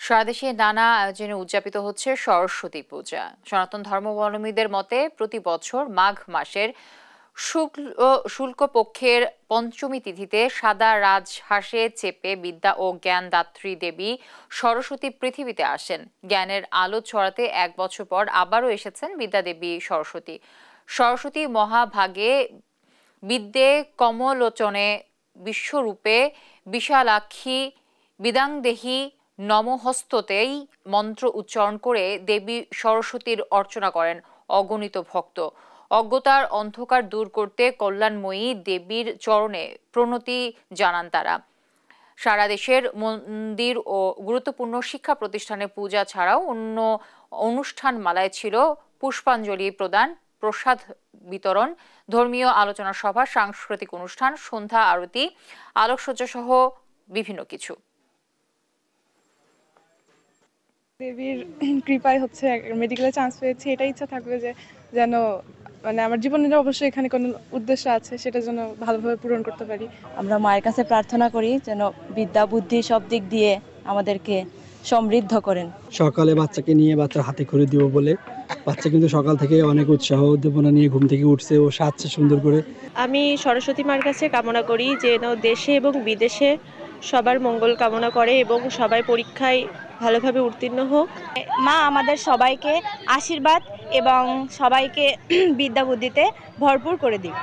সারা দেশে নানা আয়োজনে উদযাপিত হচ্ছে সরস্বতী পূজা। সনাতন ধর্মাবলম্বীদের মতে প্রতি বছর মাঘ মাসের শুল্ক পক্ষের পঞ্চমী তিথিতে সাদা রাজহাঁসে চেপে বিদ্যা ও জ্ঞানদাত্রী দেবী সরস্বতী পৃথিবীতে আসেন। জ্ঞানের আলো ছড়াতে 1 বছর পর আবারও এসেছেন বিদ্যা দেবী সরস্বতী। সরস্বতী মহাভাগে বিদ্যে কমলোচনে বিশ্বরূপে বিশালাক্ষী বিদাংদেহী নমহস্ততেই মন্ত্র উচ্চারণ করে দেবী সরস্বতীর অর্চনা করেন অগণিত ভক্ত। অজ্ঞতার অন্ধকার দূর করতে কল্যাণময়ী দেবীর চরণে প্রণতি জানান তারা। সারা দেশের মন্দির ও গুরুত্বপূর্ণ শিক্ষা প্রতিষ্ঠানে পূজা ছাড়াও অন্য অনুষ্ঠান মালায় ছিল পুষ্পাঞ্জলি প্রদান, প্রসাদ বিতরণ, ধর্মীয় আলোচনা সভা, সাংস্কৃতিক অনুষ্ঠান, সন্ধ্যা আরতি, আলোকসজ্জা সহ বিভিন্ন কিছু। দেবীর কৃপায় হচ্ছে মেডিকেলে চান্স পেয়েছি, এটাই ইচ্ছা থাকবে যে যেন আমার জীবনের অবশ্যই এখানে কোনো উদ্দেশ্য আছে, সেটা যেন ভালোভাবে পূরণ করতে পারি। আমরা মায়ের কাছে প্রার্থনা করি যেন বিদ্যা বুদ্ধি সব দিক দিয়ে আমাদেরকে সমৃদ্ধ করেন। সকালে বাচ্চাকে নিয়ে বাচ্চার হাতে খড়ি দিব বলে বাচ্চা কিন্তু সকাল থেকে অনেক উৎসাহ উদ্দীপনা নিয়ে ঘুম থেকে উঠছে ও সাজছে সুন্দর করে। আমি সরস্বতী মার কাছে কামনা করি যেন দেশে এবং বিদেশে সবার মঙ্গল কামনা করে এবং সবাই পরীক্ষায় ভালোভাবে উত্তীর্ণ হোক। মা আমাদের সবাইকে আশীর্বাদ এবং সবাইকে বিদ্যা বুদ্ধিতে ভরপুর করে দিক।